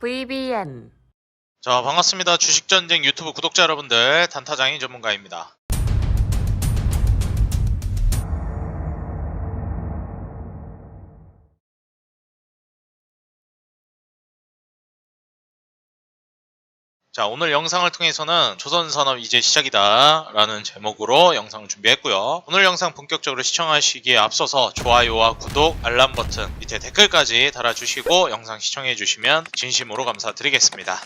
VBN. 자, 반갑습니다. 주식전쟁 유튜브 구독자 여러분들, 단타장인 전문가입니다. 자, 오늘 영상을 통해서는 조선산업 이제 시작이다 라는 제목으로 영상을 준비했고요. 오늘 영상 본격적으로 시청하시기에 앞서서 좋아요와 구독, 알람 버튼, 밑에 댓글까지 달아주시고 영상 시청해주시면 진심으로 감사드리겠습니다.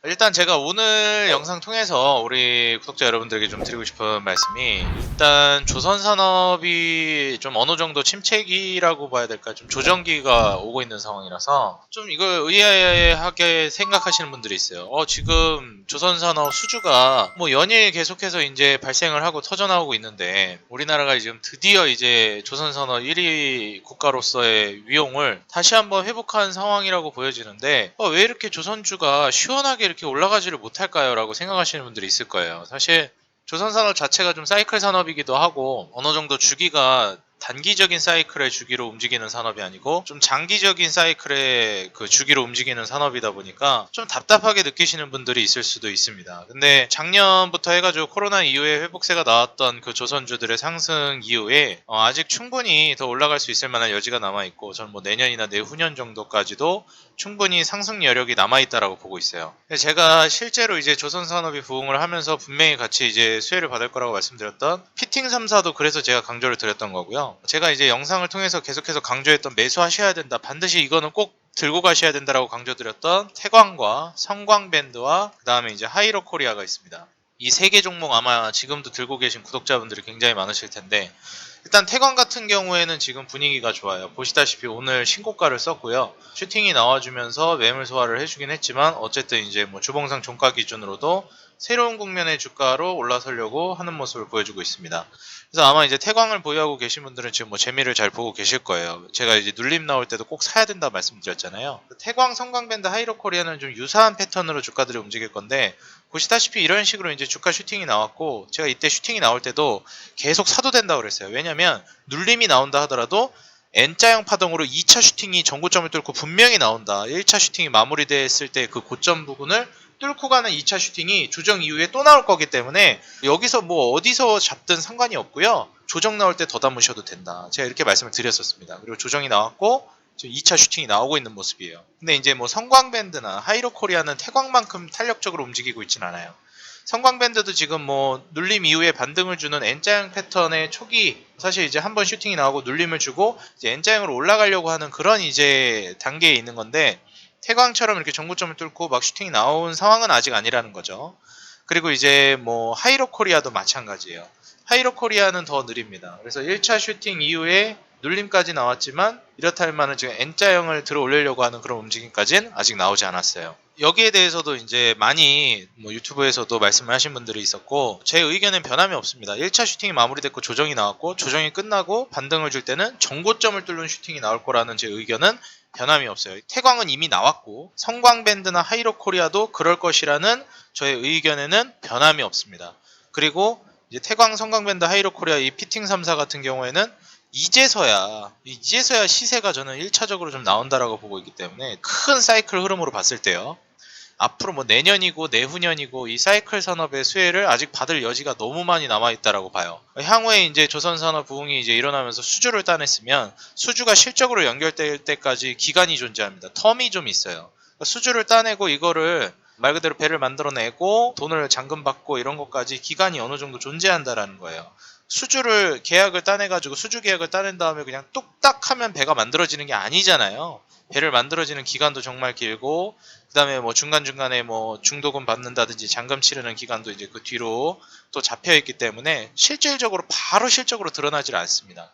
일단 제가 오늘 영상 통해서 우리 구독자 여러분들에게 좀 드리고 싶은 말씀이, 일단 조선산업이 좀 어느 정도 침체기라고 봐야 될까, 좀 조정기가 오고 있는 상황이라서 좀 이걸 의아하게 생각하시는 분들이 있어요. 지금 조선산업 수주가 뭐 연일 계속해서 이제 발생을 하고 터져나오고 있는데, 우리나라가 지금 드디어 이제 조선산업 1위 국가로서의 위용을 다시 한번 회복한 상황이라고 보여지는데, 왜 이렇게 조선주가 시원하게 이렇게 올라가지를 못할까요? 라고 생각하시는 분들이 있을 거예요. 사실 조선산업 자체가 좀 사이클 산업이기도 하고, 어느 정도 주기가 단기적인 사이클의 주기로 움직이는 산업이 아니고 좀 장기적인 사이클의 그 주기로 움직이는 산업이다 보니까 좀 답답하게 느끼시는 분들이 있을 수도 있습니다. 근데 작년부터 해가지고 코로나 이후에 회복세가 나왔던 그 조선주들의 상승 이후에 아직 충분히 더 올라갈 수 있을 만한 여지가 남아있고, 저는 뭐 내년이나 내후년 정도까지도 충분히 상승 여력이 남아있다라고 보고 있어요. 제가 실제로 이제 조선산업이 부흥을 하면서 분명히 같이 이제 수혜를 받을 거라고 말씀드렸던 피팅 3사도 그래서 제가 강조를 드렸던 거고요. 제가 이제 영상을 통해서 계속해서 강조했던 매수하셔야 된다, 반드시 이거는 꼭 들고 가셔야 된다라고 강조드렸던 태광과 성광밴드와 그 다음에 이제 하이로코리아가 있습니다. 이 세 개 종목 아마 지금도 들고 계신 구독자분들이 굉장히 많으실 텐데, 일단 태광 같은 경우에는 지금 분위기가 좋아요. 보시다시피 오늘 신고가를 썼고요. 슈팅이 나와주면서 매물 소화를 해주긴 했지만, 어쨌든 이제 뭐 주봉상 종가 기준으로도 새로운 국면의 주가로 올라서려고 하는 모습을 보여주고 있습니다. 그래서 아마 이제 태광을 보유하고 계신 분들은 지금 뭐 재미를 잘 보고 계실 거예요. 제가 이제 눌림 나올 때도 꼭 사야 된다 말씀드렸잖아요. 태광, 성광밴드, 하이로코리아는 좀 유사한 패턴으로 주가들이 움직일 건데, 보시다시피 이런 식으로 이제 주가 슈팅이 나왔고, 제가 이때 슈팅이 나올 때도 계속 사도 된다고 그랬어요. 왜냐면 눌림이 나온다 하더라도 N자형 파동으로 2차 슈팅이 전고점을 뚫고 분명히 나온다. 1차 슈팅이 마무리됐을 때 그 고점 부분을 뚫고 가는 2차 슈팅이 조정 이후에 또 나올 거기 때문에 여기서 뭐 어디서 잡든 상관이 없고요. 조정 나올 때 더 담으셔도 된다. 제가 이렇게 말씀을 드렸었습니다. 그리고 조정이 나왔고 지금 2차 슈팅이 나오고 있는 모습이에요. 근데 이제 뭐 성광밴드나 하이로코리아는 태광만큼 탄력적으로 움직이고 있진 않아요. 성광밴드도 지금 뭐 눌림 이후에 반등을 주는 N자형 패턴의 초기, 사실 이제 한번 슈팅이 나오고 눌림을 주고 이제 N자형으로 올라가려고 하는 그런 이제 단계에 있는 건데, 태광처럼 이렇게 전고점을 뚫고 막 슈팅이 나온 상황은 아직 아니라는 거죠. 그리고 이제 뭐 하이로코리아도 마찬가지예요. 하이로코리아는 더 느립니다. 그래서 1차 슈팅 이후에 눌림까지 나왔지만 이렇다 할 만한 지금 N자형을 들어 올리려고 하는 그런 움직임까지는 아직 나오지 않았어요. 여기에 대해서도 이제 많이 뭐 유튜브에서도 말씀을 하신 분들이 있었고, 제 의견은 변함이 없습니다. 1차 슈팅이 마무리됐고 조정이 나왔고, 조정이 끝나고 반등을 줄 때는 전고점을 뚫는 슈팅이 나올 거라는 제 의견은 변함이 없어요. 태광은 이미 나왔고 성광밴드나 하이로코리아도 그럴 것이라는 저의 의견에는 변함이 없습니다. 그리고 이제 태광, 성광밴드, 하이로코리아 이 피팅 3사 같은 경우에는 이제서야 시세가 저는 1차적으로 좀 나온다라고 보고 있기 때문에, 큰 사이클 흐름으로 봤을 때요, 앞으로 뭐 내년이고 내후년이고 이 사이클 산업의 수혜를 아직 받을 여지가 너무 많이 남아있다라고 봐요. 향후에 이제 조선산업 부흥이 이제 일어나면서 수주를 따냈으면 수주가 실적으로 연결될 때까지 기간이 존재합니다. 텀이 좀 있어요. 그러니까 수주를 따내고 이거를 말 그대로 배를 만들어내고 돈을 잔금받고 이런 것까지 기간이 어느 정도 존재한다라는 거예요. 수주를 계약을 따내가지고 수주 계약을 따낸 다음에 그냥 뚝딱 하면 배가 만들어지는 게 아니잖아요. 배를 만들어지는 기간도 정말 길고, 그 다음에 뭐 중간중간에 뭐 중도금 받는다든지 잔금 치르는 기간도 이제 그 뒤로 또 잡혀있기 때문에 실질적으로 바로 실적으로 드러나질 않습니다.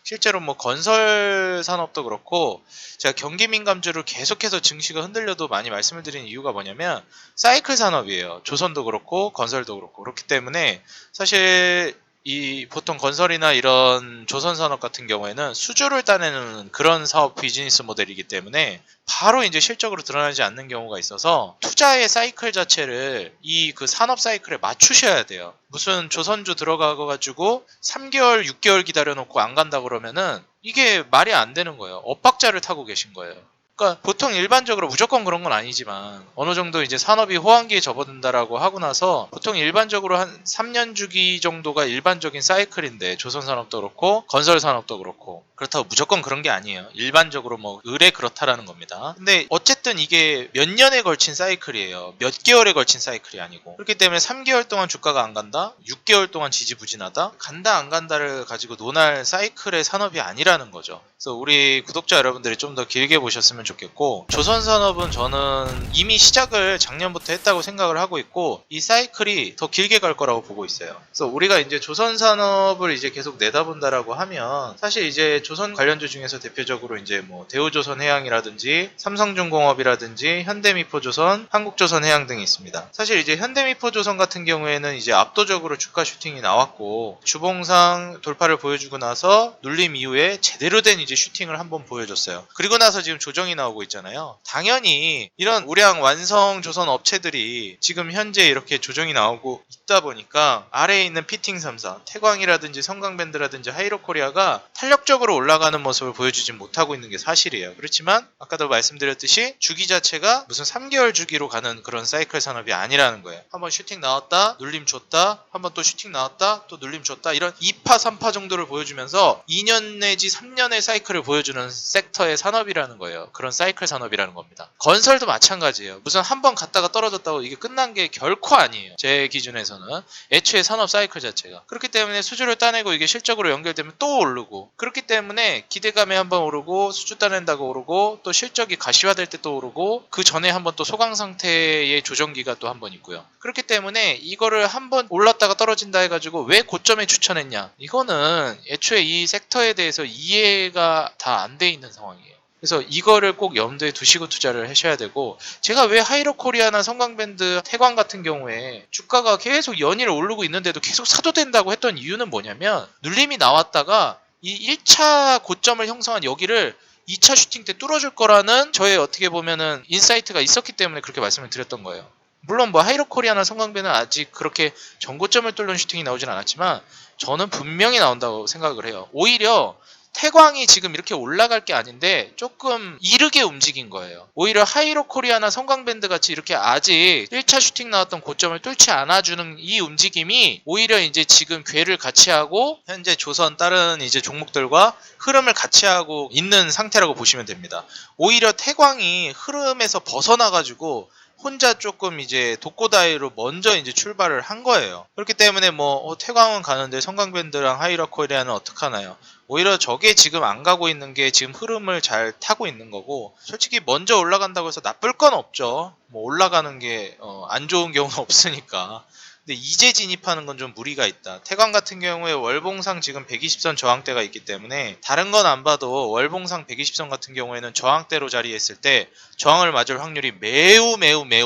실제로 뭐 건설 산업도 그렇고, 제가 경기 민감주를 계속해서 증시가 흔들려도 많이 말씀을 드리는 이유가 뭐냐면 사이클 산업이에요. 조선도 그렇고 건설도 그렇고. 그렇기 때문에 사실 이 보통 건설이나 이런 조선산업 같은 경우에는 수주를 따내는 그런 사업 비즈니스 모델이기 때문에 바로 이제 실적으로 드러나지 않는 경우가 있어서, 투자의 사이클 자체를 이 그 산업 사이클에 맞추셔야 돼요. 무슨 조선주 들어가가지고 3개월, 6개월 기다려놓고 안 간다 그러면은 이게 말이 안 되는 거예요. 엇박자를 타고 계신 거예요. 그러니까 보통 일반적으로 무조건 그런 건 아니지만 어느 정도 이제 산업이 호황기에 접어든다라고 하고 나서 보통 일반적으로 한 3년 주기 정도가 일반적인 사이클인데 조선산업도 그렇고 건설산업도 그렇고 그렇다고 무조건 그런 게 아니에요. 일반적으로 뭐 의례 그렇다라는 겁니다. 근데 어쨌든 이게 몇 년에 걸친 사이클이에요. 몇 개월에 걸친 사이클이 아니고 그렇기 때문에 3개월 동안 주가가 안 간다? 6개월 동안 지지부진하다? 간다 안 간다를 가지고 논할 사이클의 산업이 아니라는 거죠. 그래서 우리 구독자 여러분들이 좀 더 길게 보셨으면 좋겠고 조선산업은 저는 이미 시작을 작년부터 했다고 생각을 하고 있고 이 사이클이 더 길게 갈 거라고 보고 있어요. 그래서 우리가 이제 조선산업을 이제 계속 내다본다라고 하면 사실 이제 조선 관련주 중에서 대표적으로 이제 뭐 대우조선해양이라든지 삼성중공업이라든지 현대미포조선, 한국조선해양 등이 있습니다. 사실 이제 현대미포조선 같은 경우에는 이제 압도적으로 주가 슈팅이 나왔고 주봉상 돌파를 보여주고 나서 눌림 이후에 제대로 된 이제 슈팅을 한번 보여줬어요. 그리고 나서 지금 조정이 나오고 있잖아요. 당연히 이런 우량 완성 조선 업체들이 지금 현재 이렇게 조정이 나오고 있다 보니까 아래에 있는 피팅 3사, 태광이라든지 성강밴드라든지 하이로코리아가 탄력적으로 올라가는 모습을 보여주지 못하고 있는 게 사실이에요. 그렇지만 아까도 말씀드렸듯이 주기 자체가 무슨 3개월 주기로 가는 그런 사이클 산업이 아니라는 거예요. 한번 슈팅 나왔다, 눌림 줬다, 한번 또 슈팅 나왔다, 또 눌림 줬다 이런 2파, 3파 정도를 보여주면서 2년 내지 3년의 사이클을 보여주는 섹터의 산업이라는 거예요. 그런 사이클 산업이라는 겁니다. 건설도 마찬가지예요. 무슨 한번 갔다가 떨어졌다고 이게 끝난 게 결코 아니에요. 제 기준에서는 애초에 산업 사이클 자체가 그렇기 때문에 수주를 따내고 이게 실적으로 연결되면 또 오르고 그렇기 때문에 기대감에 한번 오르고 수주 따낸다고 오르고 또 실적이 가시화될 때 또 오르고 그 전에 한번 또 소강 상태의 조정기가 또 한 번 있고요. 그렇기 때문에 이거를 한번 올랐다가 떨어진다 해가지고 왜 고점에 추천했냐 이거는 애초에 이 섹터에 대해서 이해가 다 안 돼 있는 상황이에요. 그래서 이거를 꼭 염두에 두시고 투자를 하셔야 되고 제가 왜 하이로코리아나 성광밴드, 태광 같은 경우에 주가가 계속 연일 오르고 있는데도 계속 사도 된다고 했던 이유는 뭐냐면 눌림이 나왔다가 이 1차 고점을 형성한 여기를 2차 슈팅 때 뚫어줄 거라는 저의 어떻게 보면은 인사이트가 있었기 때문에 그렇게 말씀을 드렸던 거예요. 물론 뭐 하이로코리아나 성광밴드는 아직 그렇게 전고점을 뚫는 슈팅이 나오진 않았지만 저는 분명히 나온다고 생각을 해요. 오히려 태광이 지금 이렇게 올라갈 게 아닌데 조금 이르게 움직인 거예요. 오히려 하이로코리아나 성광밴드 같이 이렇게 아직 1차 슈팅 나왔던 고점을 뚫지 않아주는 이 움직임이 오히려 이제 지금 궤를 같이 하고 현재 조선 다른 이제 종목들과 흐름을 같이 하고 있는 상태라고 보시면 됩니다. 오히려 태광이 흐름에서 벗어나가지고 혼자 조금 이제 독고다이로 먼저 이제 출발을 한 거예요. 그렇기 때문에 뭐 태광은 가는데 성광밴드랑 하이로코리아는 어떡하나요? 오히려 저게 지금 안 가고 있는 게 지금 흐름을 잘 타고 있는 거고 솔직히 먼저 올라간다고 해서 나쁠 건 없죠. 뭐 올라가는 게 안 좋은 경우는 없으니까. 근데 이제 진입하는 건 좀 무리가 있다. 태광 같은 경우에 월봉상 지금 120선 저항대가 있기 때문에 다른 건 안 봐도 월봉상 120선 같은 경우에는 저항대로 자리했을 때 저항을 맞을 확률이 매우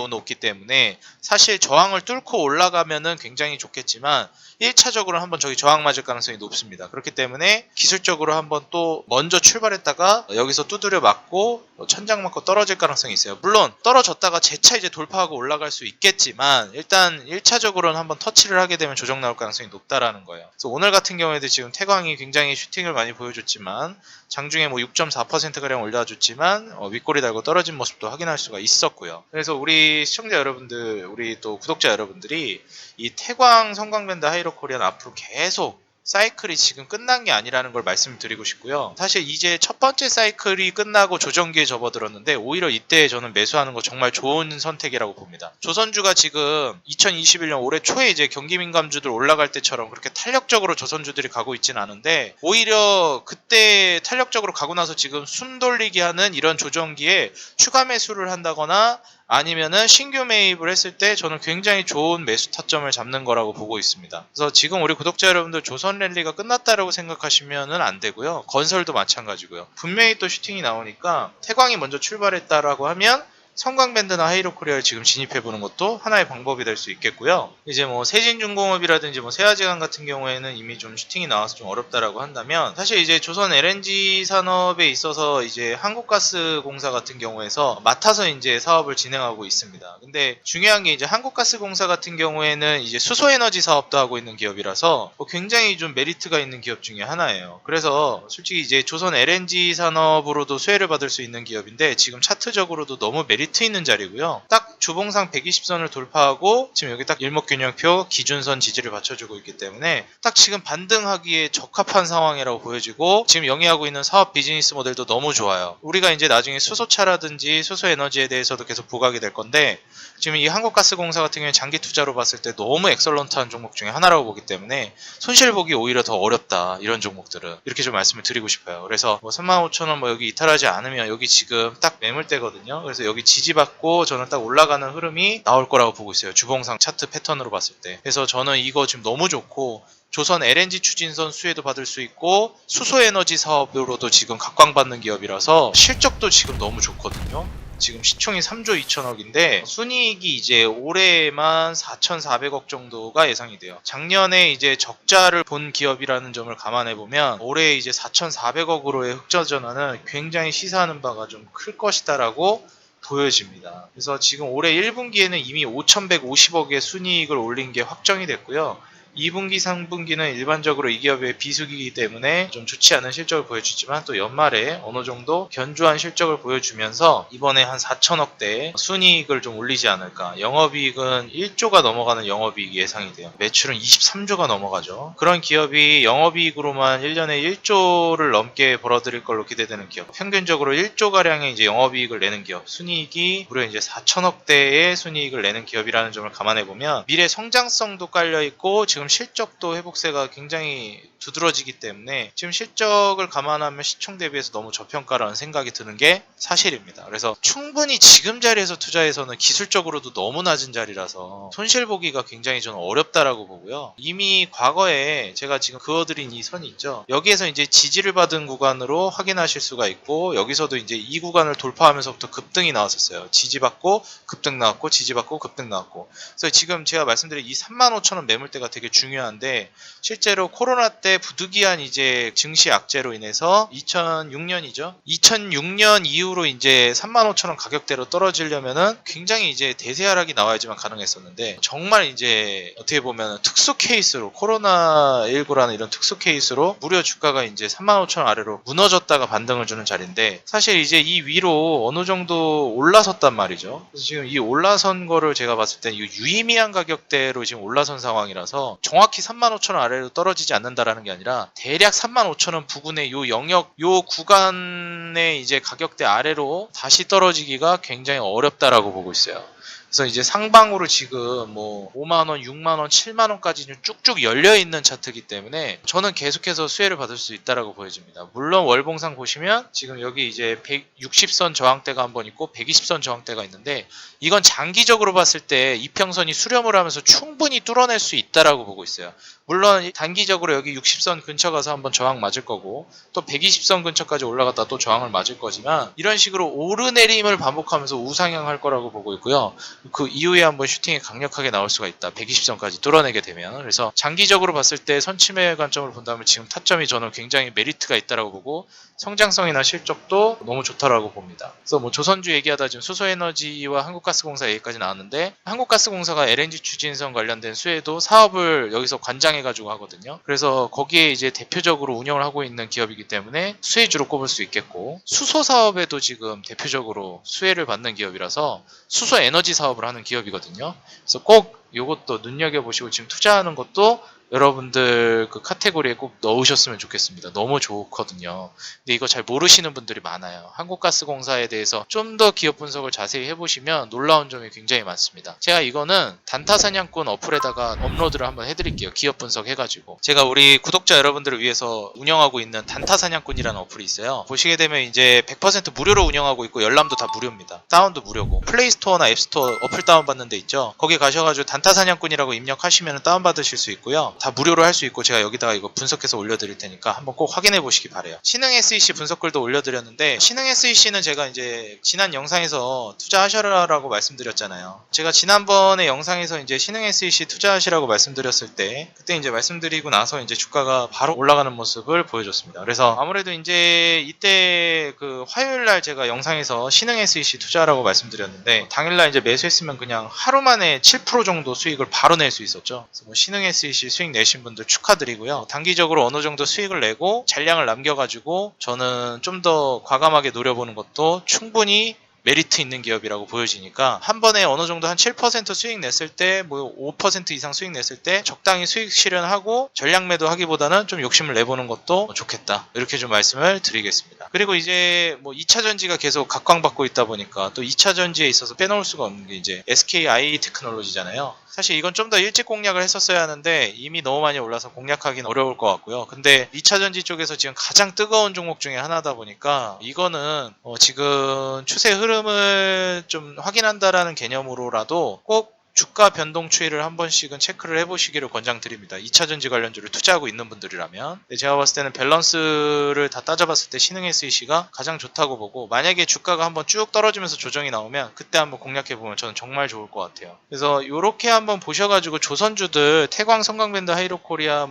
높기 때문에 사실 저항을 뚫고 올라가면은 굉장히 좋겠지만 1차적으로 한번 저기 저항 맞을 가능성이 높습니다. 그렇기 때문에 기술적으로 한번 또 먼저 출발했다가 여기서 두드려 맞고 천장 맞고 떨어질 가능성이 있어요. 물론 떨어졌다가 재차 이제 돌파하고 올라갈 수 있겠지만 일단 1차적으로는 한번 터치를 하게 되면 조정 나올 가능성이 높다라는 거예요. 그래서 오늘 같은 경우에도 지금 태광이 굉장히 슈팅을 많이 보여줬지만 장중에 뭐 6.4%가량 올려줬지만 윗꼬리 달고 떨어진 모습도 확인할 수가 있었고요. 그래서 우리 시청자 여러분들, 우리 또 구독자 여러분들이 이 태광, 성광밴드, 하이로코리아는 앞으로 계속 사이클이 지금 끝난 게 아니라는 걸 말씀드리고 싶고요. 사실 이제 첫 번째 사이클이 끝나고 조정기에 접어들었는데 오히려 이때 저는 매수하는 거 정말 좋은 선택이라고 봅니다. 조선주가 지금 2021년 올해 초에 이제 경기민감주들 올라갈 때처럼 그렇게 탄력적으로 조선주들이 가고 있지는 않은데 오히려 그때 탄력적으로 가고 나서 지금 숨 돌리게 하는 이런 조정기에 추가 매수를 한다거나 아니면은 신규 매입을 했을 때 저는 굉장히 좋은 매수 타점을 잡는 거라고 보고 있습니다. 그래서 지금 우리 구독자 여러분들 조선 랠리가 끝났다라고 생각하시면은 안 되고요. 건설도 마찬가지고요. 분명히 또 슈팅이 나오니까 태광이 먼저 출발했다라고 하면 성광밴드나 하이로코리아를 지금 진입해보는 것도 하나의 방법이 될 수 있겠고요. 이제 뭐 세진중공업이라든지 뭐 세아제강 같은 경우에는 이미 좀 슈팅이 나와서 좀 어렵다라고 한다면, 사실 이제 조선 LNG 산업에 있어서 이제 한국가스공사 같은 경우에서 맡아서 이제 사업을 진행하고 있습니다. 근데 중요한 게 이제 한국가스공사 같은 경우에는 이제 수소에너지 사업도 하고 있는 기업이라서 굉장히 좀 메리트가 있는 기업 중에 하나예요. 그래서 솔직히 이제 조선 LNG 산업으로도 수혜를 받을 수 있는 기업인데, 지금 차트적으로도 너무 메리트 있는 자리고요. 딱 주봉상 120선을 돌파하고 지금 여기 딱 일목균형표 기준선 지지를 받쳐주고 있기 때문에 딱 지금 반등하기에 적합한 상황이라고 보여지고, 지금 영위하고 있는 사업 비즈니스 모델도 너무 좋아요. 우리가 이제 나중에 수소차라든지 수소에너지에 대해서도 계속 부각이 될 건데, 지금 이 한국가스공사 같은 경우에 장기 투자로 봤을 때 너무 엑설런트한 종목 중에 하나라고 보기 때문에 손실 보기 오히려 더 어렵다, 이런 종목들은. 이렇게 좀 말씀을 드리고 싶어요. 그래서 뭐 35,000원 뭐 여기 이탈하지 않으면 여기 지금 딱 매물대거든요. 그래서 여기 지지받고 저는 딱 올라가는 흐름이 나올 거라고 보고 있어요. 주봉상 차트 패턴으로 봤을 때. 그래서 저는 이거 지금 너무 좋고, 조선 LNG 추진선 수혜도 받을 수 있고 수소에너지 사업으로도 지금 각광받는 기업이라서 실적도 지금 너무 좋거든요. 지금 시총이 3조 2천억인데 순이익이 이제 올해만 4,400억 정도가 예상이 돼요. 작년에 이제 적자를 본 기업이라는 점을 감안해 보면 올해 이제 4,400억으로의 흑자 전환은 굉장히 시사하는 바가 좀 클 것이다라고 보여집니다. 그래서 지금 올해 1분기에는 이미 5,150억의 순이익을 올린 게 확정이 됐고요. 2분기, 3분기는 일반적으로 이 기업의 비수기이기 때문에 좀 좋지 않은 실적을 보여주지만, 또 연말에 어느 정도 견조한 실적을 보여주면서 이번에 한 4천억대 순이익을 좀 올리지 않을까. 영업이익은 1조가 넘어가는 영업이익이 예상이 돼요. 매출은 23조가 넘어가죠. 그런 기업이 영업이익으로만 1년에 1조를 넘게 벌어들일 걸로 기대되는 기업, 평균적으로 1조가량의 이제 영업이익을 내는 기업, 순이익이 무려 이제 4천억대의 순이익을 내는 기업이라는 점을 감안해보면 미래 성장성도 깔려있고 지금 실적도 회복세가 굉장히 두드러지기 때문에 지금 실적을 감안하면 시총 대비해서 너무 저평가라는 생각이 드는 게 사실입니다. 그래서 충분히 지금 자리에서 투자해서는 기술적으로도 너무 낮은 자리라서 손실 보기가 굉장히 저는 어렵다라고 보고요. 이미 과거에 제가 지금 그어드린 이 선이 있죠. 여기에서 이제 지지를 받은 구간으로 확인하실 수가 있고, 여기서도 이제 이 구간을 돌파하면서부터 급등이 나왔었어요. 지지받고 급등 나왔고 지지받고 급등 나왔고. 그래서 지금 제가 말씀드린 이 35,000원 매물대가 되게 중요한데, 실제로 코로나 때 부득이한 이제 증시 악재로 인해서 2006년이죠. 2006년 이후로 이제 35,000원 가격대로 떨어지려면은 굉장히 이제 대세 하락이 나와야지만 가능했었는데, 정말 이제 어떻게 보면 특수 케이스로, 코로나19라는 이런 특수 케이스로 무려 주가가 이제 35,000원 아래로 무너졌다가 반등을 주는 자리인데, 사실 이제 이 위로 어느 정도 올라섰단 말이죠. 그래서 지금 이 올라선 거를 제가 봤을 때 유의미한 가격대로 지금 올라선 상황이라서 정확히 35,000원 아래로 떨어지지 않는다라는 게 아니라 대략 35,000원 부근의 요 영역, 요 구간의 이제 가격대 아래로 다시 떨어지기가 굉장히 어렵다라고 보고 있어요. 그래서 이제 상방으로 지금 뭐 5만원, 6만원, 7만원까지 쭉쭉 열려있는 차트이기 때문에 저는 계속해서 수혜를 받을 수 있다라고 보여집니다. 물론 월봉상 보시면 지금 여기 이제 160선 저항대가 한번 있고 120선 저항대가 있는데, 이건 장기적으로 봤을 때 이평선이 수렴을 하면서 충분히 뚫어낼 수 있다라고 보고 있어요. 물론 단기적으로 여기 60선 근처 가서 한번 저항 맞을 거고, 또 120선 근처까지 올라갔다 또 저항을 맞을 거지만, 이런 식으로 오르내림을 반복하면서 우상향할 거라고 보고 있고요. 그 이후에 한번 슈팅이 강력하게 나올 수가 있다. 120선까지 뚫어내게 되면. 그래서 장기적으로 봤을 때 선침해 관점으로 본다면 지금 타점이 저는 굉장히 메리트가 있다라고 보고, 성장성이나 실적도 너무 좋다라고 봅니다. 그래서 뭐 조선주 얘기하다 지금 수소에너지와 한국가스공사 얘기까지 나왔는데, 한국가스공사가 LNG 추진선 관련된 수혜도 사업을 여기서 관장해가지고 하거든요. 그래서 거기에 이제 대표적으로 운영을 하고 있는 기업이기 때문에 수혜주로 꼽을 수 있겠고, 수소 사업에도 지금 대표적으로 수혜를 받는 기업이라서 수소 에너지 사업을 하는 기업이거든요. 그래서 꼭 이것도 눈여겨보시고 지금 투자하는 것도 여러분들 그 카테고리에 꼭 넣으셨으면 좋겠습니다. 너무 좋거든요. 근데 이거 잘 모르시는 분들이 많아요. 한국가스공사에 대해서 좀 더 기업 분석을 자세히 해보시면 놀라운 점이 굉장히 많습니다. 제가 이거는 단타사냥꾼 어플에다가 업로드를 한번 해드릴게요. 기업 분석 해가지고. 제가 우리 구독자 여러분들을 위해서 운영하고 있는 단타사냥꾼이라는 어플이 있어요. 보시게 되면 이제 100% 무료로 운영하고 있고 열람도 다 무료입니다. 다운도 무료고, 플레이스토어나 앱스토어 어플 다운받는 데 있죠. 거기 가셔가지고 단타사냥꾼이라고 입력하시면 다운받으실 수 있고요. 다 무료로 할 수 있고 제가 여기다가 이거 분석해서 올려드릴 테니까 한번 꼭 확인해 보시기 바래요. 신흥 SEC 분석글도 올려드렸는데 신흥 SEC는 제가 이제 지난 영상에서 투자하셔라라고 말씀드렸잖아요. 제가 지난번에 영상에서 이제 신흥 SEC 투자하시라고 말씀드렸을 때 그때 이제 말씀드리고 나서 이제 주가가 바로 올라가는 모습을 보여줬습니다. 그래서 아무래도 이제 이때 그 화요일날 제가 영상에서 신흥 SEC 투자라고 말씀드렸는데 당일날 이제 매수했으면 그냥 하루 만에 7% 정도 수익을 바로 낼 수 있었죠. 그래서 뭐 신흥 SEC 수익 내신 분들 축하드리고요. 단기적으로 어느 정도 수익을 내고 잔량을 남겨가지고 저는 좀 더 과감하게 노려보는 것도 충분히 메리트 있는 기업이라고 보여지니까 한 번에 어느 정도 한 7% 수익 냈을 때 뭐 5% 이상 수익 냈을 때 적당히 수익 실현하고 전량 매도 하기보다는 좀 욕심을 내보는 것도 좋겠다. 이렇게 좀 말씀을 드리겠습니다. 그리고 이제 뭐 2차 전지가 계속 각광받고 있다 보니까 또 2차 전지에 있어서 빼놓을 수가 없는 게 이제 SKI 테크놀로지잖아요. 사실 이건 좀 더 일찍 공략을 했었어야 하는데 이미 너무 많이 올라서 공략하기는 어려울 것 같고요. 근데 2차 전지 쪽에서 지금 가장 뜨거운 종목 중에 하나다 보니까 이거는 지금 추세 흐름을 좀 확인한다라는 개념으로라도 꼭 주가 변동 추이를 한 번씩은 체크를 해보시기를 권장드립니다. 2차 전지 관련주를 투자하고 있는 분들이라면. 제가 봤을 때는 밸런스를 다 따져봤을 때 신흥 SEC가 가장 좋다고 보고 만약에 주가가 한번 쭉 떨어지면서 조정이 나오면 그때 한번 공략해보면 저는 정말 좋을 것 같아요. 그래서 이렇게 한번 보셔가지고 조선주들 태광, 성강밴드, 하이로코리아,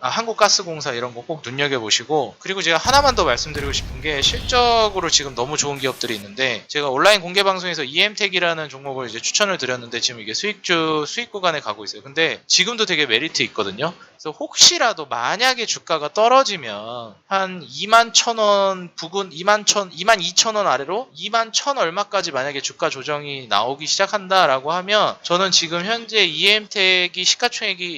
한국가스공사 이런 거 꼭 눈여겨보시고 그리고 제가 하나만 더 말씀드리고 싶은 게 실적으로 지금 너무 좋은 기업들이 있는데 제가 온라인 공개 방송에서 EM텍이라는 종목을 이제 추천을 드렸는데 지금 이게 수익 구간에 가고 있어요. 근데 지금도 되게 메리트 있거든요. 그래서 혹시라도 만약에 주가가 떨어지면 한 21,000원 부근 22,000원 아래로 21,000 얼마까지 만약에 주가 조정이 나오기 시작한다라고 하면 저는 지금 현재 EM텍이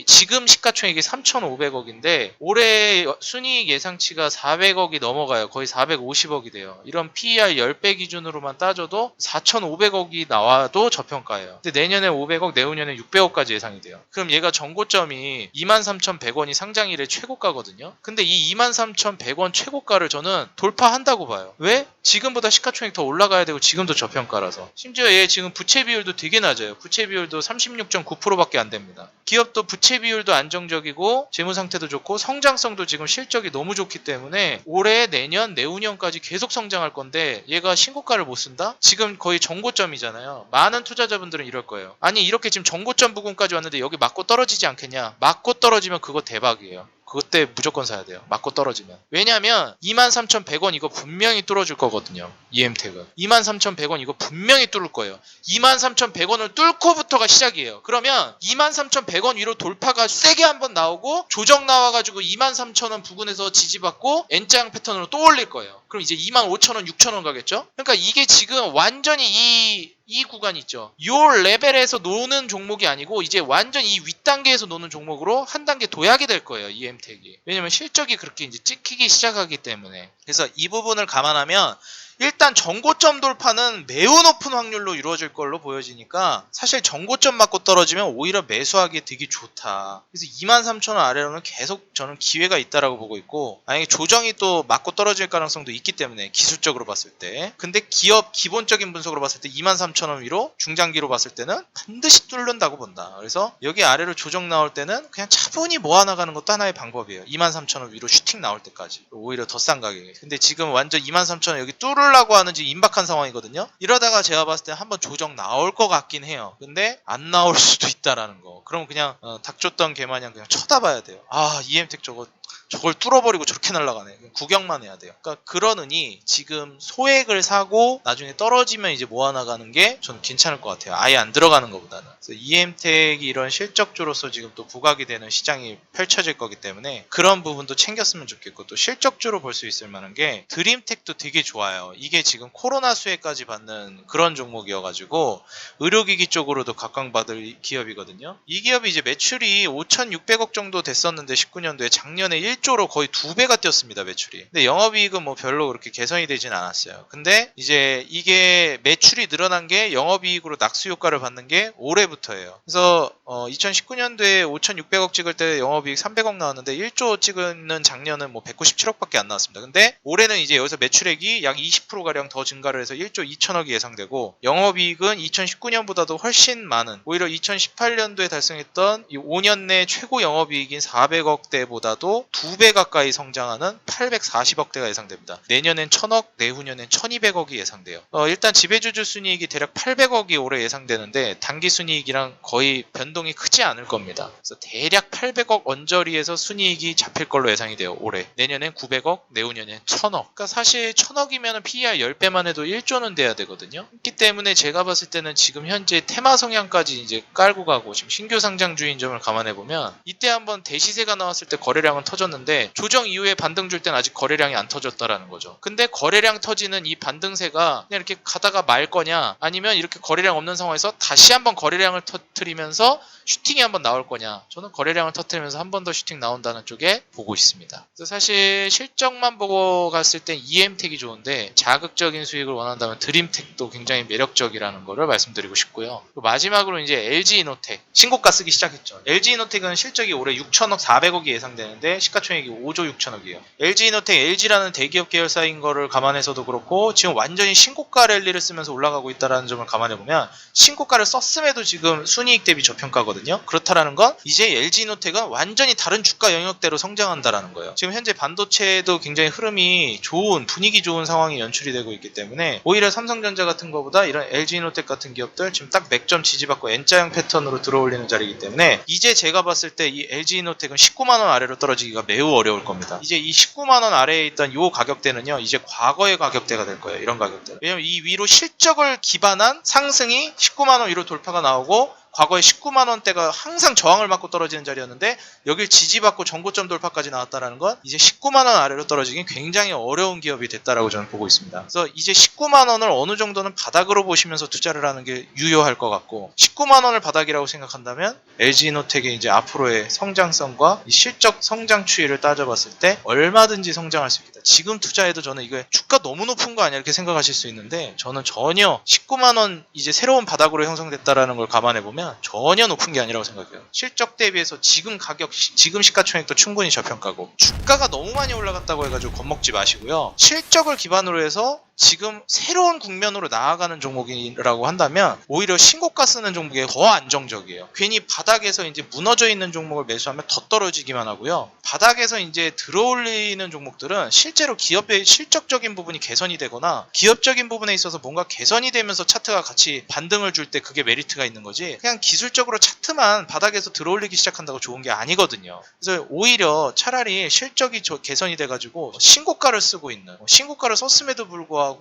지금 시가총액이 3,500억인데 올해 순이익 예상치가 400억이 넘어가요. 거의 450억이 돼요. 이런 PER 10배 기준으로만 따져도 4,500억이 나와도 저평가예요. 근데 내년에 500억, 내후년에 600억까지 예상이 돼요. 그럼 얘가 전고점이 23,100원이 상장일의 최고가거든요. 근데 이 23,100원 최고가를 저는 돌파한다고 봐요. 왜? 지금보다 시가총액 더 올라가야 되고 지금도 저평가라서. 심지어 얘 지금 부채 비율도 되게 낮아요. 부채 비율도 36.9%밖에 안 됩니다. 기업도 부채 비율도 안정적이고 재무 상태도 좋고 성장성도 지금 실적이 너무 좋기 때문에 올해, 내년, 내후년까지 계속 성장할 건데 얘가 신고가를 못 쓴다? 지금 거의 정고점이잖아요. 많은 투자자분들은 이럴 거예요. 아니 이렇게 지금 정고점 부근까지 왔는데 여기 맞고 떨어지지 않겠냐? 맞고 떨어지면 그거 대박이에요. 그때 무조건 사야 돼요. 맞고 떨어지면. 왜냐면 23,100원 이거 분명히 뚫어줄 거거든요. EM텍은. 23,100원 이거 분명히 뚫을 거예요. 23,100원을 뚫고부터가 시작이에요. 그러면 23,100원 위로 돌파가 세게 한번 나오고 조정 나와가지고 23,000원 부근에서 지지받고 N장 패턴으로 또 올릴 거예요. 그럼 이제 25,000원, 6,000원 가겠죠? 그러니까 이게 지금 완전히 이 구간 있죠. 요 레벨에서 노는 종목이 아니고 이제 완전 이 윗단계에서 노는 종목으로 한 단계 도약이 될 거예요. EM텍이. 왜냐면 실적이 그렇게 이제 찍히기 시작하기 때문에. 그래서 이 부분을 감안하면 일단 정고점 돌파는 매우 높은 확률로 이루어질 걸로 보여지니까 사실 정고점 맞고 떨어지면 오히려 매수하기에 되게 좋다. 그래서 23,000원 아래로는 계속 저는 기회가 있다라고 보고 있고 만약에 조정이 또 맞고 떨어질 가능성도 있기 때문에 기술적으로 봤을 때 근데 기업 기본적인 분석으로 봤을 때 23,000원 위로 중장기로 봤을 때는 반드시 뚫는다고 본다. 그래서 여기 아래로 조정 나올 때는 그냥 차분히 모아나가는 것도 하나의 방법이에요. 23,000원 위로 슈팅 나올 때까지 오히려 더 싼 가격에. 근데 지금 완전 23,000원 여기 뚫으려고 하는 지금 임박한 상황이거든요. 이러다가 제가 봤을 때 한번 조정 나올 것 같긴 해요. 근데 안 나올 수도 있다라는 거. 그럼 그냥 닭 줬던 개마냥 그냥 쳐다봐야 돼요. 아 EM텍 저걸 뚫어버리고 저렇게 날아가네. 구경만 해야 돼요. 그러니까 그러느니 지금 소액을 사고 나중에 떨어지면 이제 모아나가는 게 저는 괜찮을 것 같아요. 아예 안 들어가는 것보다는. 그래서 EM텍이 이런 실적주로서 지금 또 부각이 되는 시장이 펼쳐질 거기 때문에 그런 부분도 챙겼으면 좋겠고 또 실적주로 볼 수 있을 만한 게 드림텍도 되게 좋아요. 이게 지금 코로나 수혜까지 받는 그런 종목이어가지고 의료기기 쪽으로도 각광받을 기업이거든요. 이 기업이 이제 매출이 5,600억 정도 됐었는데 19년도에 작년에 내년에 1조로 거의 2배가 뛰었습니다, 매출이. 근데 영업이익은 뭐 별로 그렇게 개선이 되진 않았어요. 근데 이제 이게 매출이 늘어난 게 영업이익으로 낙수 효과를 받는 게 올해부터예요. 그래서 2019년도에 5,600억 찍을 때 영업이익 300억 나왔는데 1조 찍는 작년은 뭐 197억밖에 안 나왔습니다. 근데 올해는 이제 여기서 매출액이 약 20%가량 더 증가를 해서 1조 2천억이 예상되고 영업이익은 2019년보다도 훨씬 많은, 오히려 2018년도에 달성했던 이 5년 내 최고 영업이익인 400억대보다도 2배 가까이 성장하는 840억대가 예상됩니다. 내년엔 1,000억, 내후년엔 1,200억이 예상돼요. 일단 지배주주 순이익이 대략 800억이 올해 예상되는데 단기 순이익이랑 거의 변동이 크지 않을 겁니다. 그래서 대략 800억 언저리에서 순이익이 잡힐 걸로 예상이 돼요. 올해. 내년엔 900억, 내후년엔 1,000억. 그러니까 사실 1,000억이면 PER 10배만 해도 1조는 돼야 되거든요. 그렇기 때문에 제가 봤을 때는 지금 현재 테마 성향까지 이제 깔고 가고 지금 신규 상장주인 점을 감안해 보면 이때 한번 대시세가 나왔을 때 거래량은 터졌는데 조정 이후에 반등 줄 때는 아직 거래량이 안 터졌다라는 거죠. 근데 거래량 터지는 이 반등세가 그냥 이렇게 가다가 말 거냐, 아니면 이렇게 거래량 없는 상황에서 다시 한번 거래량을 터뜨리면서 슈팅이 한번 나올 거냐. 저는 거래량을 터뜨리면서 한 번 더 슈팅 나온다는 쪽에 보고 있습니다. 그래서 사실 실적만 보고 갔을 땐 EM택이 좋은데 자극적인 수익을 원한다면 드림택도 굉장히 매력적이라는 거를 말씀드리고 싶고요. 마지막으로 이제 LG이노텍 신고가 쓰기 시작했죠. LG이노텍은 실적이 올해 6천억 400억이 예상되는데 시가총액이 5조 6천억이에요. LG이노텍, LG라는 대기업 계열사인 거를 감안해서도 그렇고 지금 완전히 신고가 랠리를 쓰면서 올라가고 있다는 점을 감안해보면 신고가를 썼음에도 지금 순이익 대비 저평가거든요. 그렇다라는 건 이제 LG이노텍은 완전히 다른 주가 영역대로 성장한다라는 거예요. 지금 현재 반도체도 굉장히 흐름이 좋은, 분위기 좋은 상황이 연출이 되고 있기 때문에 오히려 삼성전자 같은 거보다 이런 LG이노텍 같은 기업들 지금 딱 맥점 지지받고 N자형 패턴으로 들어올리는 자리이기 때문에 이제 제가 봤을 때 이 LG이노텍은 19만원 아래로 떨어지기가 매우 어려울 겁니다. 이제 이 19만원 아래에 있던 이 가격대는요, 이제 과거의 가격대가 될 거예요. 이런 가격대. 왜냐면 이 위로 실적을 기반한 상승이 19만원 위로 돌파가 나오고 과거에 19만원대가 항상 저항을 맞고 떨어지는 자리였는데 여길 지지받고 전고점 돌파까지 나왔다는 건 이제 19만원 아래로 떨어지긴 굉장히 어려운 기업이 됐다라고 저는 보고 있습니다. 그래서 이제 19만원을 어느 정도는 바닥으로 보시면서 투자를 하는 게 유효할 것 같고 19만원을 바닥이라고 생각한다면 LG이노텍의 이제 앞으로의 성장성과 이 실적 성장 추이를 따져봤을 때 얼마든지 성장할 수 있겠다. 지금 투자해도 저는 이게 주가 너무 높은 거 아니야 이렇게 생각하실 수 있는데 저는 전혀 19만원 이제 새로운 바닥으로 형성됐다라는 걸 감안해보면 전혀 높은 게 아니라고 생각해요. 실적 대비해서 지금 가격, 지금 시가총액도 충분히 저평가고 주가가 너무 많이 올라갔다고 해가지고 겁먹지 마시고요. 실적을 기반으로 해서 지금 새로운 국면으로 나아가는 종목이라고 한다면 오히려 신고가 쓰는 종목이 더 안정적이에요. 괜히 바닥에서 이제 무너져 있는 종목을 매수하면 더 떨어지기만 하고요. 바닥에서 이제 들어올리는 종목들은 실제로 기업의 실적적인 부분이 개선이 되거나 기업적인 부분에 있어서 뭔가 개선이 되면서 차트가 같이 반등을 줄 때 그게 메리트가 있는 거지 그냥 기술적으로 차트만 바닥에서 들어올리기 시작한다고 좋은 게 아니거든요. 그래서 오히려 차라리 실적이 개선이 돼가지고 신고가를 쓰고 있는 신고가를 썼음에도 불구하고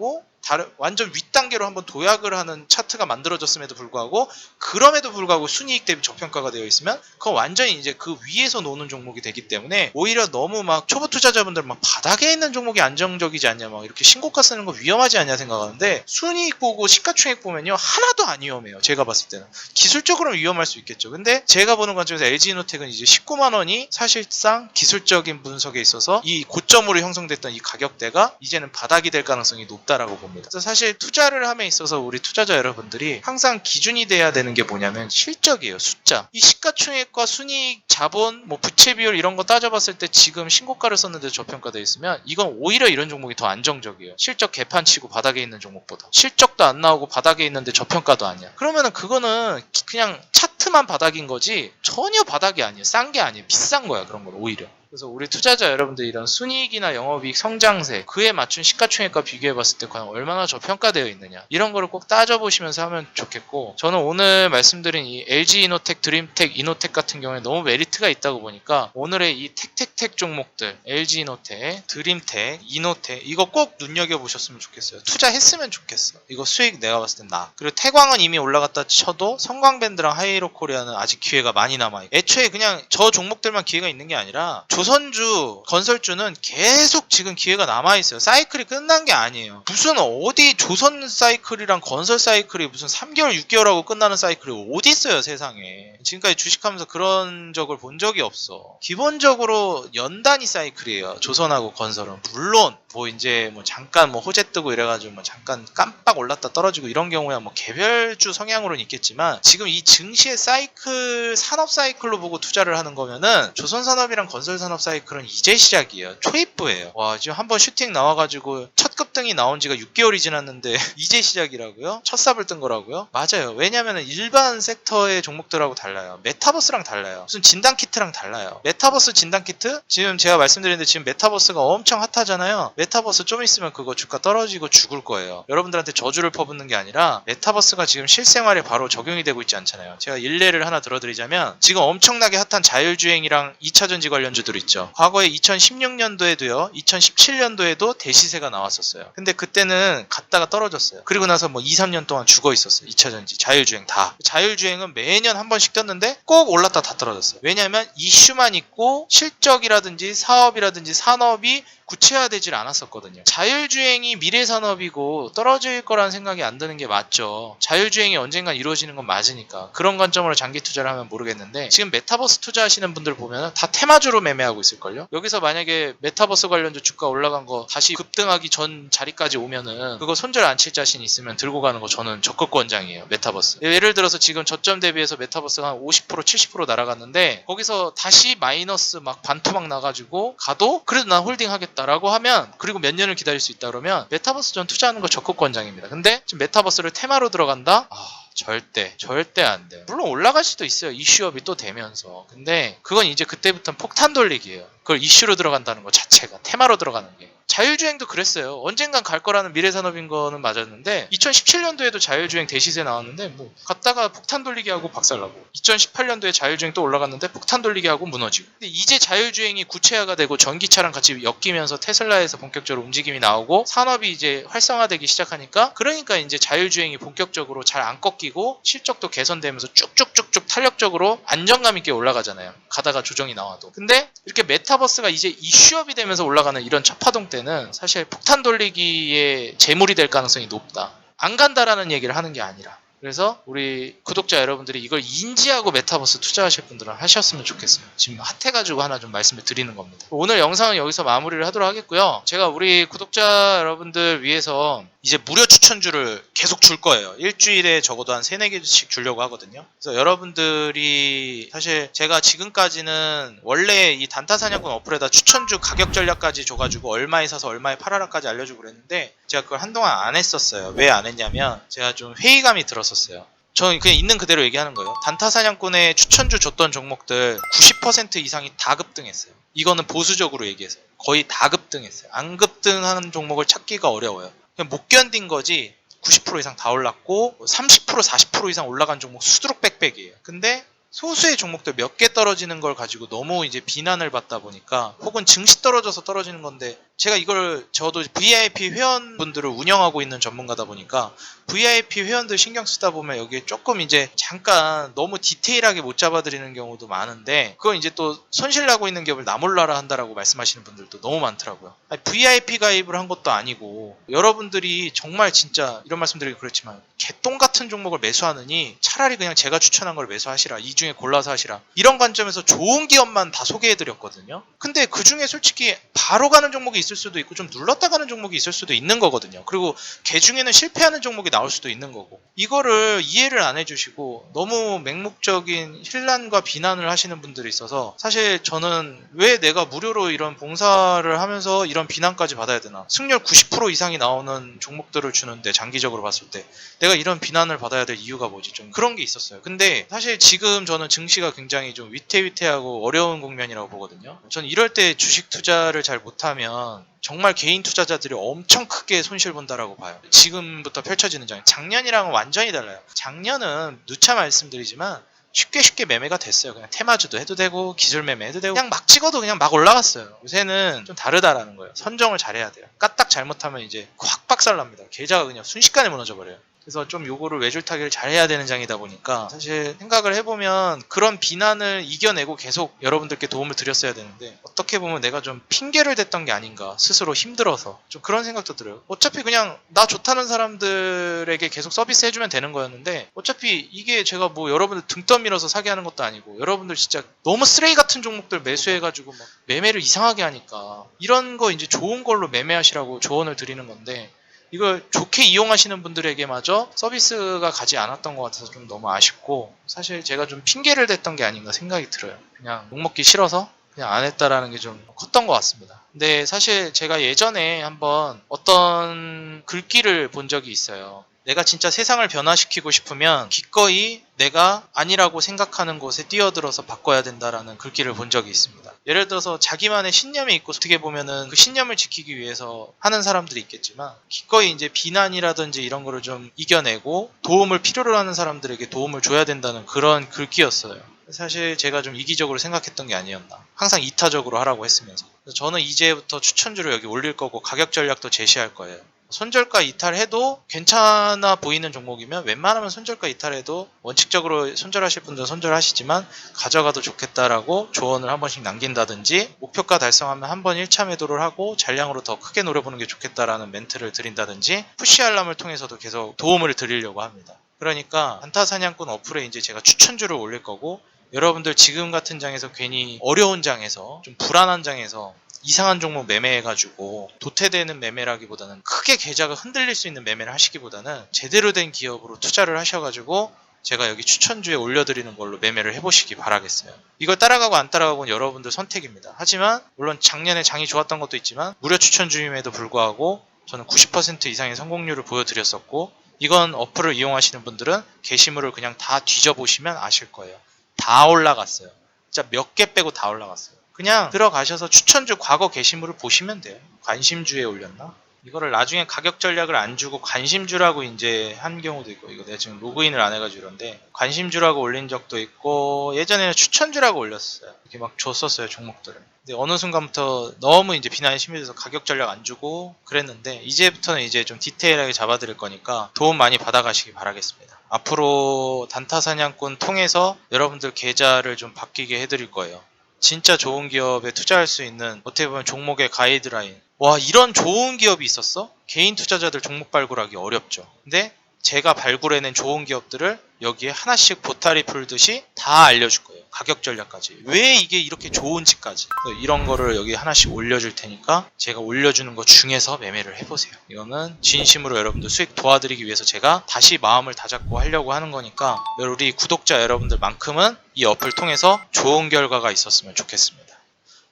완전 윗단계로 한번 도약을 하는 차트가 만들어졌음에도 불구하고 그럼에도 불구하고 순이익 대비 저평가가 되어 있으면 그건 완전히 이제 그 위에서 노는 종목이 되기 때문에 오히려 너무 막 초보 투자자분들 막 바닥에 있는 종목이 안정적이지 않냐 막 이렇게 신고가 쓰는 거 위험하지 않냐 생각하는데 순이익 보고 시가총액 보면요 하나도 안 위험해요. 제가 봤을 때는 기술적으로는 위험할 수 있겠죠. 근데 제가 보는 관점에서 LG이노텍은 이제 19만원이 사실상 기술적인 분석에 있어서 이 고점으로 형성됐던 이 가격대가 이제는 바닥이 될 가능성이 높다라고 봅니다. 그래서 사실 투자를 함에 있어서 우리 투자자 여러분들이 항상 기준이 돼야 되는 게 뭐냐면 실적이에요. 숫자. 이 시가총액과 순이익, 자본, 뭐 부채 비율 이런 거 따져봤을 때 지금 신고가를 썼는데 저평가되어 있으면 이건 오히려 이런 종목이 더 안정적이에요. 실적 개판치고 바닥에 있는 종목보다. 실적도 안 나오고 바닥에 있는데 저평가도 아니야. 그러면은 그거는 그냥 차트만 바닥인 거지 전혀 바닥이 아니에요. 싼 게 아니에요. 비싼 거야. 그런 건 오히려. 그래서 우리 투자자 여러분들 이런 순이익이나 영업이익 성장세 그에 맞춘 시가총액과 비교해봤을 때 과연 얼마나 저평가되어 있느냐 이런 거를 꼭 따져보시면서 하면 좋겠고 저는 오늘 말씀드린 이 LG이노텍, 드림텍, 이노텍 같은 경우에 너무 메리트가 있다고 보니까 오늘의 이 텍텍텍 종목들 LG이노텍, 드림텍, 이노텍 이거 꼭 눈여겨보셨으면 좋겠어요. 투자했으면 좋겠어. 이거 수익 내가 봤을 땐 나. 그리고 태광은 이미 올라갔다 쳐도 성광밴드랑 하이로코리아는 아직 기회가 많이 남아있고 애초에 그냥 저 종목들만 기회가 있는 게 아니라 조선주 건설주는 계속 지금 기회가 남아있어요. 사이클이 끝난 게 아니에요. 무슨 어디 조선 사이클이랑 건설 사이클이 무슨 3개월 6개월하고 끝나는 사이클이 어디 있어요 세상에. 지금까지 주식하면서 그런 적을 본 적이 없어. 기본적으로 연단위 사이클이에요. 조선하고 건설은. 물론 뭐 이제 뭐 잠깐 뭐 호재 뜨고 이래가지고 뭐 잠깐 깜빡 올랐다 떨어지고 이런 경우야 뭐 개별주 성향으로는 있겠지만, 지금 이 증시의 사이클 산업 사이클로 보고 투자를 하는 거면은 조선산업이랑 건설산업 사이클은 이제 시작이에요. 초입부예요. 와, 지금 한번 슈팅 나와가지고 첫 급등이 나온 지가 6개월이 지났는데 이제 시작이라고요? 첫 삽을 뜬 거라고요? 맞아요. 왜냐면은 일반 섹터의 종목들하고 달라요. 메타버스랑 달라요. 무슨 진단키트랑 달라요. 메타버스 진단키트? 지금 제가 말씀드렸는데 지금 메타버스가 엄청 핫하잖아요. 메타버스 좀 있으면 그거 주가 떨어지고 죽을 거예요. 여러분들한테 저주를 퍼붓는 게 아니라 메타버스가 지금 실생활에 바로 적용이 되고 있지 않잖아요. 제가 일례를 하나 들어드리자면, 지금 엄청나게 핫한 자율주행이랑 2차전지 관련주들 있죠. 과거에 2016년도에도요 2017년도에도 대시세가 나왔었어요. 근데 그때는 갔다가 떨어졌어요. 그리고 나서 뭐 2, 3년 동안 죽어 있었어요. 2차전지 자율주행 다. 자율주행은 매년 한 번씩 떴는데 꼭 올랐다 다 떨어졌어요. 왜냐하면 이슈만 있고 실적이라든지 사업이라든지 산업이 구체화되질 않았었거든요. 자율주행이 미래산업이고 떨어질 거라는 생각이 안 드는 게 맞죠. 자율주행이 언젠간 이루어지는 건 맞으니까. 그런 관점으로 장기 투자를 하면 모르겠는데, 지금 메타버스 투자하시는 분들 보면 다 테마주로 매매하고 있을걸요. 여기서 만약에 메타버스 관련주 주가 올라간 거 다시 급등하기 전 자리까지 오면은 그거 손절 안 칠 자신 있으면 들고 가는 거 저는 적극 권장이에요. 메타버스. 예를 들어서 지금 저점 대비해서 메타버스가 한 50% 70% 날아갔는데 거기서 다시 마이너스 막 반토막 나가지고 가도 그래도 난 홀딩 하겠다 라고 하면, 그리고 몇 년을 기다릴 수 있다 그러면 메타버스 전 투자하는 거 적극 권장입니다. 근데 지금 메타버스를 테마로 들어간다? 절대 안 돼요. 물론 올라갈 수도 있어요. 이슈업이 또 되면서. 근데 그건 이제 그때부터는 폭탄 돌리기예요. 그걸 이슈로 들어간다는 것 자체가, 테마로 들어가는 게. 자율주행도 그랬어요. 언젠간 갈 거라는 미래산업인 거는 맞았는데 2017년도에도 자율주행 대시세 나왔는데 뭐 갔다가 폭탄 돌리기 하고 박살나고, 2018년도에 자율주행 또 올라갔는데 폭탄 돌리기 하고 무너지고. 근데 이제 자율주행이 구체화가 되고 전기차랑 같이 엮이면서 테슬라에서 본격적으로 움직임이 나오고 산업이 이제 활성화되기 시작하니까, 그러니까 이제 자율주행이 본격적으로 잘 안 꺾이고 실적도 개선되면서 쭉쭉쭉쭉 탄력적으로 안정감 있게 올라가잖아요. 가다가 조정이 나와도. 근데 이렇게 메타버스가 이제 이슈업이 되면서 올라가는 이런 첫 파동 때는 사실 폭탄 돌리기에 재물이 될 가능성이 높다. 안 간다라는 얘기를 하는 게 아니라. 그래서 우리 구독자 여러분들이 이걸 인지하고 메타버스 투자하실 분들은 하셨으면 좋겠어요. 지금 핫해가지고 하나 좀 말씀을 드리는 겁니다. 오늘 영상은 여기서 마무리를 하도록 하겠고요. 제가 우리 구독자 여러분들 위해서 이제 무료 추천주를 계속 줄 거예요. 일주일에 적어도 한 3-4개씩 주려고 하거든요. 그래서 여러분들이 사실 제가 지금까지는 원래 이 단타사냥꾼 어플에다 추천주 가격 전략까지 줘가지고 얼마에 사서 얼마에 팔아라까지 알려주고 그랬는데 제가 그걸 한동안 안 했었어요. 왜 안 했냐면 제가 좀 회의감이 들었었어요. 저는 그냥 있는 그대로 얘기하는 거예요. 단타사냥꾼에 추천주 줬던 종목들 90% 이상이 다 급등했어요. 이거는 보수적으로 얘기해서 거의 다 급등했어요. 안 급등하는 종목을 찾기가 어려워요. 그냥 못 견딘 거지 90% 이상 다 올랐고 30% 40% 이상 올라간 종목 수두룩 빽빽이에요. 근데 소수의 종목들 몇 개 떨어지는 걸 가지고 너무 이제 비난을 받다 보니까, 혹은 증시 떨어져서 떨어지는 건데, 제가 이걸 저도 VIP 회원분들을 운영하고 있는 전문가다 보니까 VIP 회원들 신경 쓰다 보면 여기에 조금 이제 잠깐 너무 디테일하게 못 잡아드리는 경우도 많은데, 그건 이제 또 손실나고 있는 기업을 나 몰라라 한다라고 말씀하시는 분들도 너무 많더라고요. 아니, VIP 가입을 한 것도 아니고 여러분들이 정말 진짜 이런 말씀드리기 그렇지만 개똥 같은 종목을 매수하느니 차라리 그냥 제가 추천한 걸 매수하시라. 이 중에 골라서 하시라. 이런 관점에서 좋은 기업만 다 소개해드렸거든요. 근데 그 중에 솔직히 바로 가는 종목이 있을 수도 있고 좀 눌렀다 가는 종목이 있을 수도 있는 거거든요. 그리고 개 중에는 실패하는 종목이 나올 수도 있는 거고, 이거를 이해를 안 해주시고 너무 맹목적인 힐난과 비난을 하시는 분들이 있어서, 사실 저는 왜 내가 무료로 이런 봉사를 하면서 이런 비난까지 받아야 되나. 승률 90% 이상이 나오는 종목들을 주는데 장기적으로 봤을 때 내가 이런 비난을 받아야 될 이유가 뭐지, 좀 그런 게 있었어요. 근데 사실 지금 저는 증시가 굉장히 좀 위태위태하고 어려운 국면이라고 보거든요. 저는 이럴 때 주식 투자를 잘 못하면 정말 개인 투자자들이 엄청 크게 손실 본다라고 봐요. 지금부터 펼쳐지는 장면. 작년이랑은 완전히 달라요. 작년은 누차 말씀드리지만 쉽게 매매가 됐어요. 그냥 테마주도 해도 되고 기술 매매 해도 되고 그냥 막 찍어도 그냥 막 올라갔어요. 요새는 좀 다르다라는 거예요. 선정을 잘해야 돼요. 까딱 잘못하면 이제 확 박살납니다. 계좌가 그냥 순식간에 무너져 버려요. 그래서 좀 요거를 외줄타기를 잘 해야 되는 장이다 보니까 사실 생각을 해보면 그런 비난을 이겨내고 계속 여러분들께 도움을 드렸어야 되는데 어떻게 보면 내가 좀 핑계를 댔던 게 아닌가, 스스로 힘들어서 좀 그런 생각도 들어요. 어차피 그냥 나 좋다는 사람들에게 계속 서비스 해주면 되는 거였는데 어차피 이게 제가 뭐 여러분들 등 떠밀어서 사게 하는 것도 아니고 여러분들 진짜 너무 쓰레기 같은 종목들 매수해가지고 막 매매를 이상하게 하니까 이런 거 이제 좋은 걸로 매매하시라고 조언을 드리는 건데 이걸 좋게 이용하시는 분들에게마저 서비스가 가지 않았던 것 같아서 좀 너무 아쉽고 사실 제가 좀 핑계를 댔던 게 아닌가 생각이 들어요. 그냥 욕먹기 싫어서 그냥 안 했다라는 게 좀 컸던 것 같습니다. 근데 사실 제가 예전에 한번 어떤 글귀를 본 적이 있어요. 내가 진짜 세상을 변화시키고 싶으면 기꺼이 내가 아니라고 생각하는 곳에 뛰어들어서 바꿔야 된다라는 글귀를 본 적이 있습니다. 예를 들어서 자기만의 신념이 있고 어떻게 보면은 그 신념을 지키기 위해서 하는 사람들이 있겠지만 기꺼이 이제 비난이라든지 이런 거를 좀 이겨내고 도움을 필요로 하는 사람들에게 도움을 줘야 된다는 그런 글귀였어요. 사실 제가 좀 이기적으로 생각했던 게 아니었나. 항상 이타적으로 하라고 했으면서. 그래서 저는 이제부터 추천주를 여기 올릴 거고 가격 전략도 제시할 거예요. 손절가 이탈해도 괜찮아 보이는 종목이면 웬만하면 손절가 이탈해도 원칙적으로 손절하실 분들은 손절하시지만 가져가도 좋겠다라고 조언을 한 번씩 남긴다든지 목표가 달성하면 한 번 1차 매도를 하고 잔량으로 더 크게 노려보는 게 좋겠다라는 멘트를 드린다든지 푸시 알람을 통해서도 계속 도움을 드리려고 합니다. 그러니까 단타 사냥꾼 어플에 이제 제가 추천주를 올릴 거고 여러분들 지금 같은 장에서 괜히 어려운 장에서 좀 불안한 장에서 이상한 종목 매매해가지고 도태되는 매매라기보다는 크게 계좌가 흔들릴 수 있는 매매를 하시기보다는 제대로 된 기업으로 투자를 하셔가지고 제가 여기 추천주에 올려드리는 걸로 매매를 해보시기 바라겠어요. 이걸 따라가고 안 따라가고는 여러분들 선택입니다. 하지만 물론 작년에 장이 좋았던 것도 있지만 무료 추천주임에도 불구하고 저는 90% 이상의 성공률을 보여드렸었고 이건 어플을 이용하시는 분들은 게시물을 그냥 다 뒤져보시면 아실 거예요. 다 올라갔어요. 진짜 몇 개 빼고 다 올라갔어요. 그냥 들어가셔서 추천주 과거 게시물을 보시면 돼요. 관심주에 올렸나? 이거를 나중에 가격 전략을 안 주고 관심주라고 이제 한 경우도 있고 이거 내가 지금 로그인을 안 해가지고 이런데 관심주라고 올린 적도 있고 예전에는 추천주라고 올렸어요. 이렇게 막 줬었어요 종목들을. 근데 어느 순간부터 너무 이제 비난이 심해져서 가격 전략 안 주고 그랬는데 이제부터는 이제 좀 디테일하게 잡아드릴 거니까 도움 많이 받아가시기 바라겠습니다. 앞으로 단타 사냥꾼 통해서 여러분들 계좌를 좀 바뀌게 해드릴 거예요. 진짜 좋은 기업에 투자할 수 있는 어떻게 보면 종목의 가이드라인. 와 이런 좋은 기업이 있었어? 개인 투자자들 종목 발굴하기 어렵죠. 근데 제가 발굴해낸 좋은 기업들을 여기에 하나씩 보따리 풀듯이 다 알려줄 거예요. 가격 전략까지. 왜 이게 이렇게 좋은지까지. 이런 거를 여기 하나씩 올려줄 테니까 제가 올려주는 것 중에서 매매를 해보세요. 이거는 진심으로 여러분들 수익 도와드리기 위해서 제가 다시 마음을 다잡고 하려고 하는 거니까 우리 구독자 여러분들만큼은 이 어플 통해서 좋은 결과가 있었으면 좋겠습니다.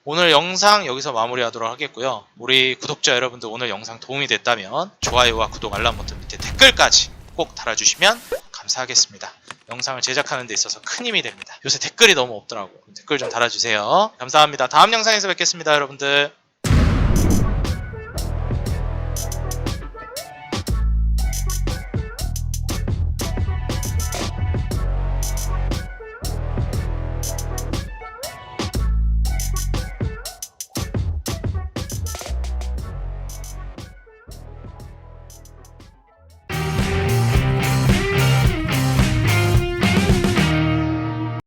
오늘 영상 여기서 마무리하도록 하겠고요. 우리 구독자 여러분들 오늘 영상 도움이 됐다면 좋아요와 구독 알람 버튼 밑에 댓글까지 꼭 달아주시면 감사하겠습니다. 영상을 제작하는 데 있어서 큰 힘이 됩니다. 요새 댓글이 너무 없더라고요. 댓글 좀 달아주세요. 감사합니다. 다음 영상에서 뵙겠습니다, 여러분들.